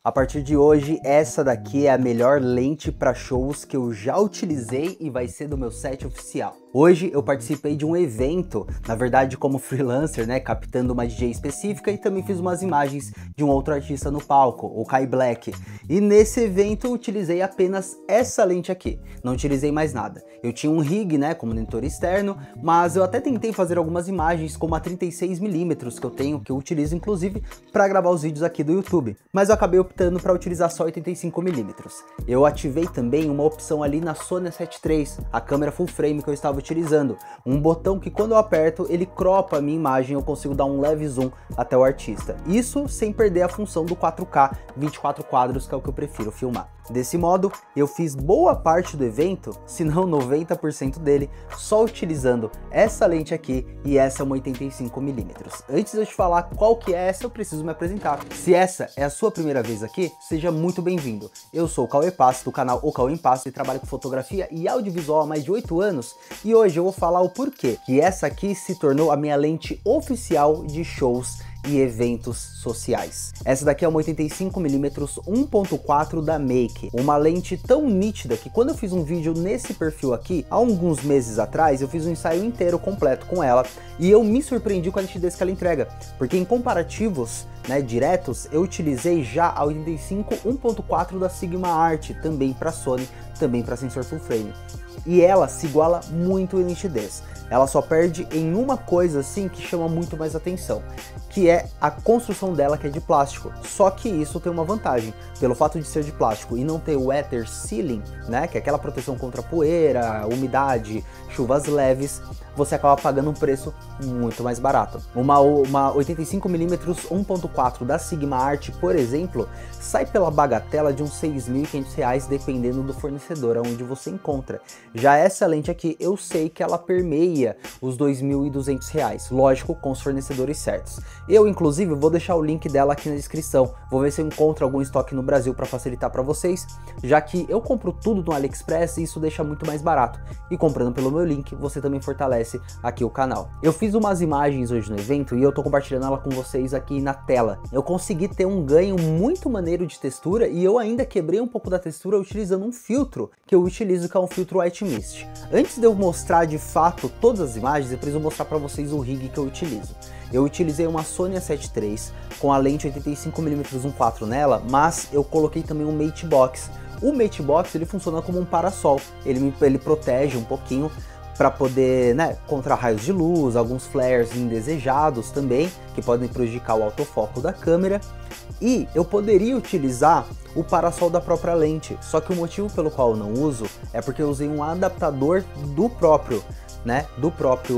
A partir de hoje, essa daqui é a melhor lente para shows que eu já utilizei e vai ser do meu set oficial. Hoje eu participei de um evento, na verdade como freelancer, né, captando uma DJ específica, e também fiz umas imagens de um outro artista no palco, o Kai Black. E nesse evento eu utilizei apenas essa lente aqui, não utilizei mais nada. Eu tinha um rig, né, como monitor externo, mas eu até tentei fazer algumas imagens como a 36mm que eu tenho, que eu utilizo inclusive para gravar os vídeos aqui do YouTube. Mas eu acabei optando para utilizar só 85mm. Eu ativei também uma opção ali na Sony A7 III, a câmera full frame que eu estava utilizando, um botão que quando eu aperto ele cropa a minha imagem, eu consigo dar um leve zoom até o artista. Isso sem perder a função do 4K 24 quadros, que é o que eu prefiro filmar. Desse modo, eu fiz boa parte do evento, se não 90% dele, só utilizando essa lente aqui, e essa é uma 85mm. Antes de eu te falar qual que é essa, eu preciso me apresentar. Se essa é a sua primeira vez aqui, seja muito bem-vindo. Eu sou o Cauê Passos, do canal O Cauê em Passos, e trabalho com fotografia e audiovisual há mais de 8 anos, e hoje eu vou falar o porquê que essa aqui se tornou a minha lente oficial de shows e eventos sociais. Essa daqui é uma 85mm 1.4 da Make, uma lente tão nítida que quando eu fiz um vídeo nesse perfil aqui, há alguns meses atrás, eu fiz um ensaio inteiro completo com ela, e eu me surpreendi com a nitidez que ela entrega, porque em comparativos, né, diretos, eu utilizei já a 85 1.4 da Sigma Art, também para Sony, também para sensor full frame. E ela se iguala muito em nitidez. Ela só perde em uma coisa assim que chama muito mais atenção, que é a construção dela, que é de plástico. Só que isso tem uma vantagem, pelo fato de ser de plástico e não ter o Ether Sealing, né, que é aquela proteção contra poeira, umidade, chuvas leves, você acaba pagando um preço muito mais barato. Uma 85mm 1.4 da Sigma Art, por exemplo, sai pela bagatela de uns R$6.500, dependendo do fornecedor onde você encontra. Já essa lente aqui, eu sei que ela permeia os R$2.200, lógico, com os fornecedores certos. Eu, inclusive, vou deixar o link dela aqui na descrição. Vou ver se eu encontro algum estoque no Brasil para facilitar para vocês, já que eu compro tudo no AliExpress e isso deixa muito mais barato. E comprando pelo meu link, você também fortalece aqui o canal. Eu fiz umas imagens hoje no evento e eu tô compartilhando ela com vocês aqui na tela. Eu consegui ter um ganho muito maneiro de textura, e eu ainda quebrei um pouco da textura utilizando um filtro que eu utilizo, que é um filtro White Mist. Antes de eu mostrar de fato todas as imagens, eu preciso mostrar para vocês o rig que eu utilizo. Eu utilizei uma Sony A7 III com a lente 85mm 1.4 nela, mas eu coloquei também um Matebox. O Matebox ele funciona como um parasol, ele protege um pouquinho para poder, né, contra raios de luz, alguns flares indesejados também, que podem prejudicar o autofoco da câmera. E eu poderia utilizar o parasol da própria lente, só que o motivo pelo qual eu não uso é porque eu usei um adaptador do próprio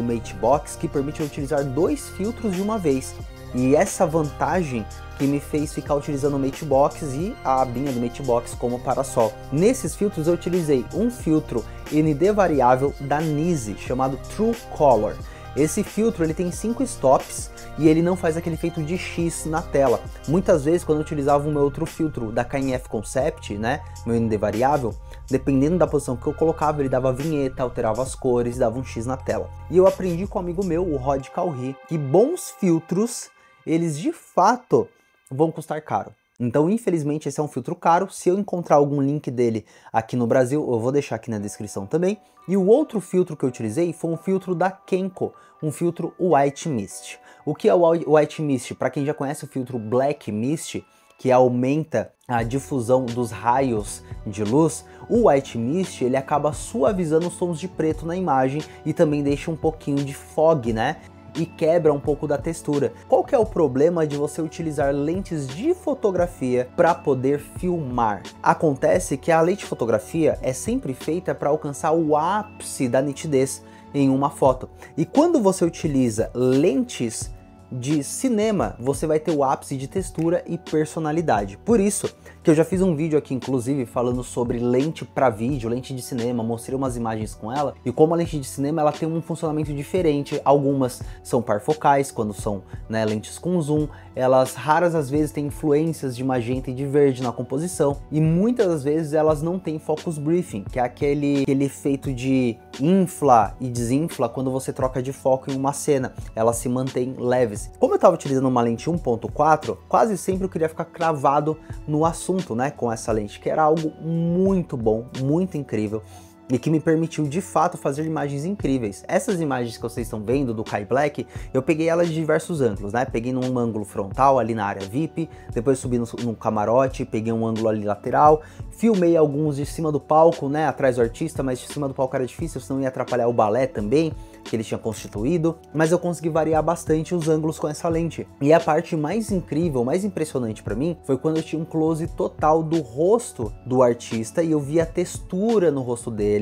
Matebox, que permite eu utilizar 2 filtros de uma vez. E essa vantagem que me fez ficar utilizando o Matebox e a abinha do Matebox como parasol. Nesses filtros eu utilizei um filtro ND variável da Nise, chamado True Color. Esse filtro ele tem 5 stops e ele não faz aquele efeito de X na tela. Muitas vezes quando eu utilizava o meu outro filtro da KNF Concept, né, meu ND variável, dependendo da posição que eu colocava, ele dava vinheta, alterava as cores, dava um X na tela. E eu aprendi com um amigo meu, o Rod Calri, que bons filtros, eles de fato vão custar caro. Então, infelizmente, esse é um filtro caro. Se eu encontrar algum link dele aqui no Brasil, eu vou deixar aqui na descrição também. E o outro filtro que eu utilizei foi um filtro da Kenko, um filtro White Mist. O que é o White Mist? Para quem já conhece o filtro Black Mist, que aumenta a difusão dos raios de luz, o White Mist ele acaba suavizando os tons de preto na imagem e também deixa um pouquinho de fog, né? E quebra um pouco da textura. Qual que é o problema de você utilizar lentes de fotografia para poder filmar? Acontece que a lente de fotografia é sempre feita para alcançar o ápice da nitidez em uma foto. E quando você utiliza lentes de cinema, você vai ter o ápice de textura e personalidade. Por isso que eu já fiz um vídeo aqui, inclusive, falando sobre lente para vídeo, lente de cinema, mostrei umas imagens com ela, e como a lente de cinema ela tem um funcionamento diferente. Algumas são parfocais, quando são, né, lentes com zoom, elas raras às vezes têm influências de magenta e de verde na composição, e muitas das vezes elas não têm focus briefing, que é aquele efeito de infla e desinfla quando você troca de foco em uma cena, elas se mantêm leves. Como eu estava utilizando uma lente 1.4, quase sempre eu queria ficar cravado no assunto, né, com essa lente, que era algo muito bom, muito incrível, e que me permitiu de fato fazer imagens incríveis. Essas imagens que vocês estão vendo do Kai Black, eu peguei elas de diversos ângulos, né? Peguei num ângulo frontal ali na área VIP, depois subi no camarote, peguei um ângulo ali lateral, filmei alguns de cima do palco, né? Atrás do artista, mas de cima do palco era difícil, senão ia atrapalhar o balé também, que ele tinha constituído, mas eu consegui variar bastante os ângulos com essa lente. E a parte mais incrível, mais impressionante para mim, foi quando eu tinha um close total do rosto do artista e eu vi a textura no rosto dele,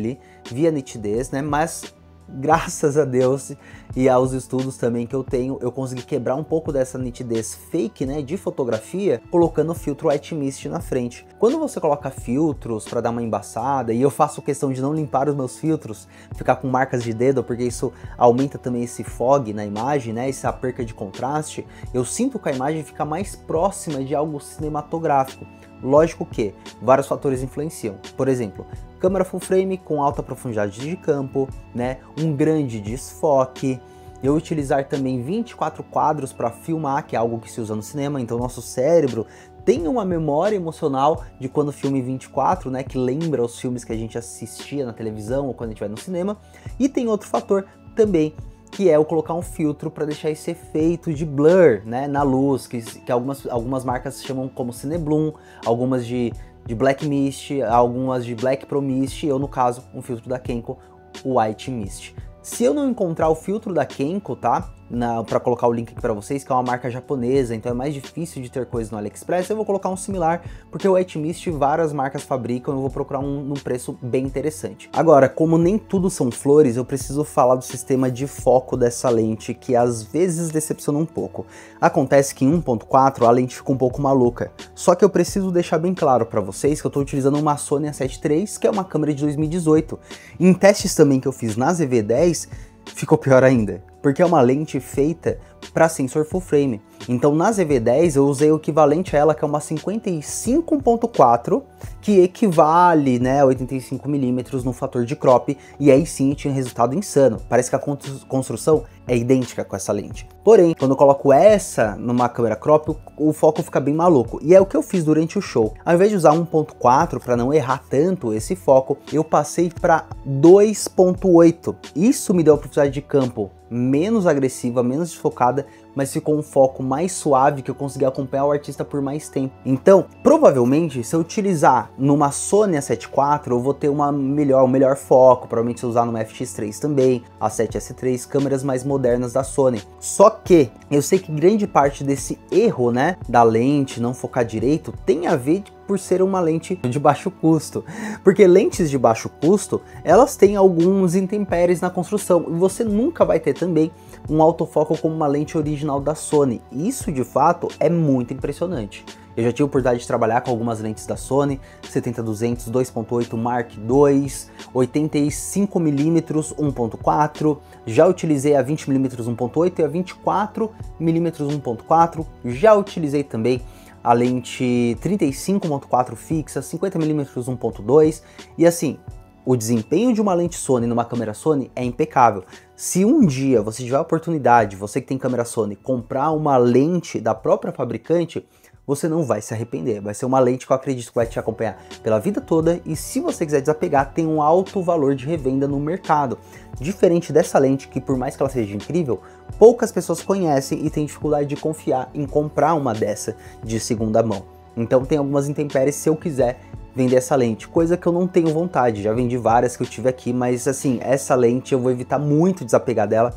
vi a nitidez, né, mas graças a Deus e aos estudos também que eu tenho, eu consegui quebrar um pouco dessa nitidez fake, né, de fotografia, colocando o filtro White Mist na frente. Quando você coloca filtros para dar uma embaçada, e eu faço questão de não limpar os meus filtros, ficar com marcas de dedo, porque isso aumenta também esse fog na imagem, né, essa perca de contraste, eu sinto que a imagem fica mais próxima de algo cinematográfico. Lógico que vários fatores influenciam. Por exemplo, câmera full frame com alta profundidade de campo, né, um grande desfoque, eu utilizar também 24 quadros para filmar, que é algo que se usa no cinema, então nosso cérebro tem uma memória emocional de quando o filme 24, né, que lembra os filmes que a gente assistia na televisão ou quando a gente vai no cinema. E tem outro fator também, que é eu colocar um filtro para deixar esse efeito de blur, né, na luz, que algumas marcas chamam como Cinebloom, algumas de Black Mist, algumas de Black Pro Mist, eu no caso, um filtro da Kenko, o White Mist. Se eu não encontrar o filtro da Kenko, tá? Para colocar o link aqui para vocês, que é uma marca japonesa, então é mais difícil de ter coisa no AliExpress, eu vou colocar um similar, porque o White Mist várias marcas fabricam, eu vou procurar um num preço bem interessante. Agora, como nem tudo são flores, eu preciso falar do sistema de foco dessa lente, que às vezes decepciona um pouco. Acontece que em 1.4 a lente fica um pouco maluca, só que eu preciso deixar bem claro para vocês que eu estou utilizando uma Sony A7 III, que é uma câmera de 2018. Em testes também que eu fiz na ZV-10, ficou pior ainda, porque é uma lente feita para sensor full frame. Então na ZV-10 eu usei o equivalente a ela, que é uma 55.4, que equivale, né, a 85mm no fator de crop, e aí sim tinha resultado insano. Parece que a construção é idêntica com essa lente. Porém, quando eu coloco essa numa câmera crop, o foco fica bem maluco. E é o que eu fiz durante o show. Ao invés de usar 1.4 para não errar tanto esse foco, eu passei para 2.8. Isso me deu a profundidade de campo menos agressiva, menos desfocada, mas ficou um foco mais suave que eu consegui acompanhar o artista por mais tempo. Então, provavelmente, se eu utilizar numa Sony A7 IV, eu vou ter um melhor foco, provavelmente se eu usar numa FX3 também, a 7S3, câmeras mais modernas da Sony. Só que eu sei que grande parte desse erro, né, da lente não focar direito, tem a ver por ser uma lente de baixo custo, porque lentes de baixo custo, elas têm alguns intempéries na construção, e você nunca vai ter também um autofoco como uma lente original da Sony. Isso de fato é muito impressionante. Eu já tive a oportunidade de trabalhar com algumas lentes da Sony, 70-200 2.8 Mark II, 85mm 1.4, já utilizei a 20mm 1.8 e a 24mm 1.4, já utilizei também a lente 35.4 fixa, 50mm 1.2, e assim, o desempenho de uma lente Sony numa câmera Sony é impecável. Se um dia você tiver a oportunidade, você que tem câmera Sony, comprar uma lente da própria fabricante, você não vai se arrepender. Vai ser uma lente que eu acredito que vai te acompanhar pela vida toda, e se você quiser desapegar, tem um alto valor de revenda no mercado. Diferente dessa lente, que por mais que ela seja incrível, poucas pessoas conhecem e têm dificuldade de confiar em comprar uma dessa de segunda mão. Então tem algumas intempéries se eu quiser vender essa lente, coisa que eu não tenho vontade. Já vendi várias que eu tive aqui, mas assim, essa lente eu vou evitar muito desapegar dela,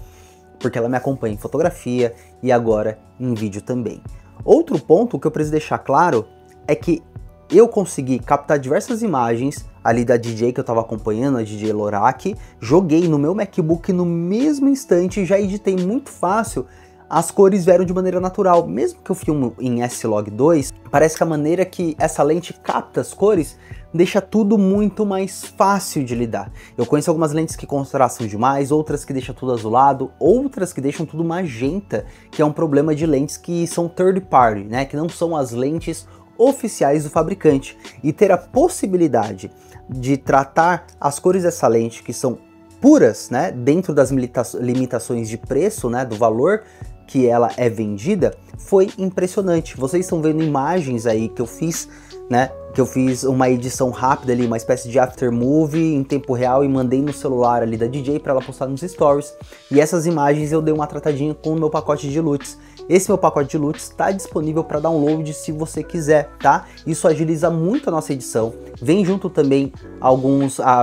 porque ela me acompanha em fotografia e agora em vídeo também. Outro ponto que eu preciso deixar claro é que eu consegui captar diversas imagens ali da DJ que eu estava acompanhando, a DJ Lorac, joguei no meu MacBook no mesmo instante, já editei muito fácil, as cores vieram de maneira natural. Mesmo que eu filme em S-Log2, parece que a maneira que essa lente capta as cores deixa tudo muito mais fácil de lidar. Eu conheço algumas lentes que contrastam demais, outras que deixam tudo azulado, outras que deixam tudo magenta, que é um problema de lentes que são third party, né, que não são as lentes oficiais do fabricante. E ter a possibilidade de tratar as cores dessa lente, que são puras, né, dentro das limitações de preço, né, do valor que ela é vendida, foi impressionante. Vocês estão vendo imagens aí que eu fiz, né, que eu fiz uma edição rápida ali, uma espécie de aftermovie em tempo real e mandei no celular ali da DJ para ela postar nos stories. E essas imagens eu dei uma tratadinha com o meu pacote de LUTs. Esse meu pacote de LUTs está disponível para download se você quiser, tá? Isso agiliza muito a nossa edição. Vem junto também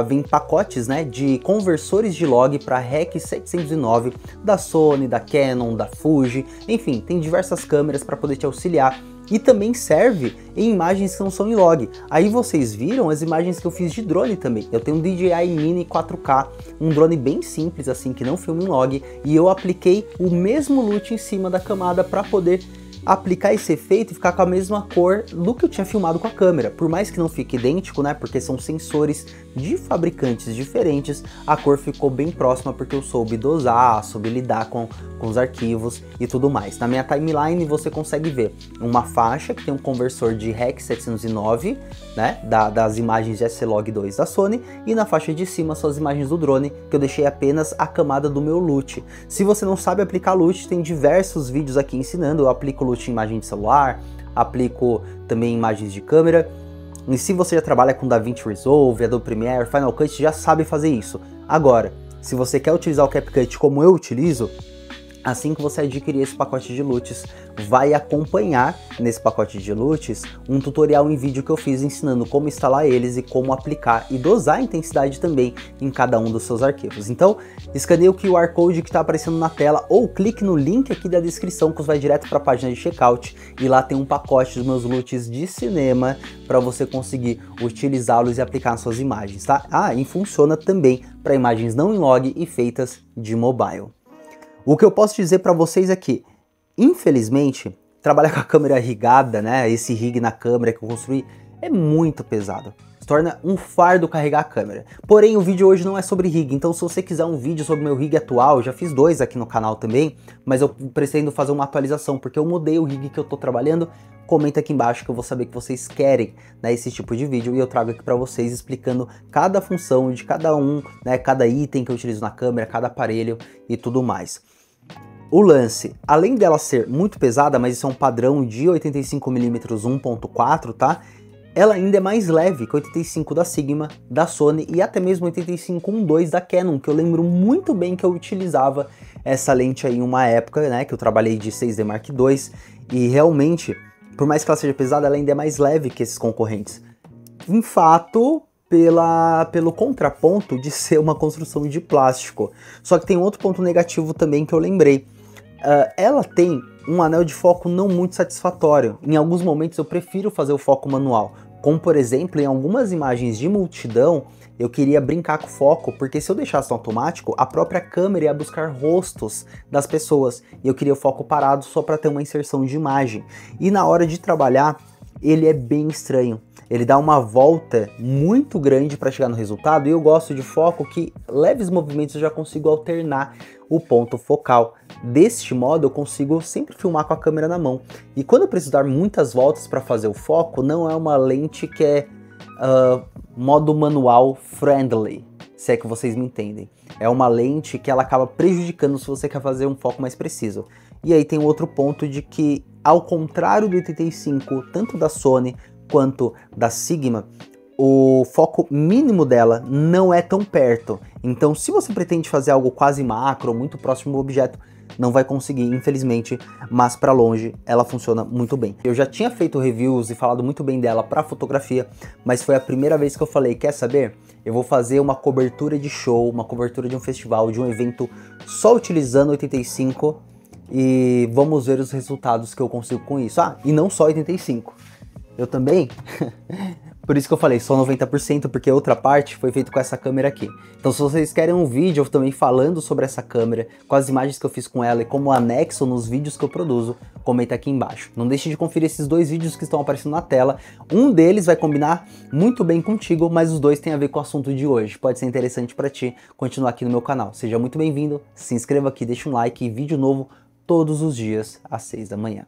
vem pacotes, né, de conversores de log para REC 709 da Sony, da Canon, da Fuji, enfim, tem diversas câmeras para poder te auxiliar. E também serve em imagens que não são em log. Aí vocês viram as imagens que eu fiz de drone também. Eu tenho um DJI Mini 4K, um drone bem simples assim, que não filma em log, e eu apliquei o mesmo LUT em cima da camada para poder aplicar esse efeito e ficar com a mesma cor do que eu tinha filmado com a câmera. Por mais que não fique idêntico, né, porque são sensores de fabricantes diferentes, a cor ficou bem próxima porque eu soube dosar, soube lidar com os arquivos e tudo mais. Na minha timeline você consegue ver uma faixa que tem um conversor de REC 709, né, das imagens de S-Log2 da Sony, e na faixa de cima são as imagens do drone, que eu deixei apenas a camada do meu LUT. Se você não sabe aplicar LUT, tem diversos vídeos aqui ensinando. Eu aplico LUT em imagem de celular, aplico também imagens de câmera. E se você já trabalha com DaVinci Resolve, Adobe Premiere, Final Cut, já sabe fazer isso. Agora, se você quer utilizar o CapCut como eu utilizo, assim que você adquirir esse pacote de LUTs, vai acompanhar nesse pacote de LUTs um tutorial em vídeo que eu fiz ensinando como instalar eles e como aplicar e dosar a intensidade também em cada um dos seus arquivos. Então, escaneie o QR Code que está aparecendo na tela ou clique no link aqui da descrição que vai direto para a página de checkout, e lá tem um pacote dos meus LUTs de cinema para você conseguir utilizá-los e aplicar nas suas imagens, tá? E funciona também para imagens não em log e feitas de mobile. O que eu posso dizer para vocês é que, infelizmente, trabalhar com a câmera rigada, né, esse rig na câmera que eu construí, é muito pesado. Se torna um fardo carregar a câmera. Porém, o vídeo hoje não é sobre rig, então se você quiser um vídeo sobre o meu rig atual, já fiz 2 aqui no canal também, mas eu pretendo fazer uma atualização, porque eu mudei o rig que eu tô trabalhando. Comenta aqui embaixo que eu vou saber que vocês querem, né, esse tipo de vídeo, e eu trago aqui para vocês explicando cada função de cada um, né, cada item que eu utilizo na câmera, cada aparelho e tudo mais. O lance, além dela ser muito pesada, mas isso é um padrão de 85mm 1.4, tá? Ela ainda é mais leve que 85 da Sigma, da Sony e até mesmo 85-1.2 da Canon, que eu lembro muito bem que eu utilizava essa lente aí em uma época, né, que eu trabalhei de 6D Mark II, e realmente, por mais que ela seja pesada, ela ainda é mais leve que esses concorrentes. Em fato, pelo contraponto de ser uma construção de plástico. Só que tem outro ponto negativo também que eu lembrei. Ela tem um anel de foco não muito satisfatório. Em alguns momentos eu prefiro fazer o foco manual, como por exemplo em algumas imagens de multidão eu queria brincar com o foco, porque se eu deixasse no automático, a própria câmera ia buscar rostos das pessoas, e eu queria o foco parado só para ter uma inserção de imagem. E na hora de trabalhar, ele é bem estranho. Ele dá uma volta muito grande para chegar no resultado, e eu gosto de foco que leves movimentos eu já consigo alternar o ponto focal. Deste modo eu consigo sempre filmar com a câmera na mão. E quando eu preciso dar muitas voltas para fazer o foco, não é uma lente que é modo manual friendly, se é que vocês me entendem. É uma lente que ela acaba prejudicando se você quer fazer um foco mais preciso. E aí tem outro ponto de que, ao contrário do 85, tanto da Sony quanto da Sigma, o foco mínimo dela não é tão perto. Então, se você pretende fazer algo quase macro, muito próximo do objeto, não vai conseguir, infelizmente, mas para longe ela funciona muito bem. Eu já tinha feito reviews e falado muito bem dela para fotografia, mas foi a primeira vez que eu falei, quer saber? Eu vou fazer uma cobertura de show, uma cobertura de um festival, de um evento, só utilizando 85, e vamos ver os resultados que eu consigo com isso. E não só 85. Eu também, por isso que eu falei só 90%, porque outra parte foi feita com essa câmera aqui. Então se vocês querem um vídeo eu também falando sobre essa câmera, com as imagens que eu fiz com ela e como anexo nos vídeos que eu produzo, comenta aqui embaixo. Não deixe de conferir esses 2 vídeos que estão aparecendo na tela. Um deles vai combinar muito bem contigo, mas os 2 têm a ver com o assunto de hoje. Pode ser interessante para ti continuar aqui no meu canal. Seja muito bem-vindo, se inscreva aqui, deixa um like e vídeo novo todos os dias às 6 da manhã.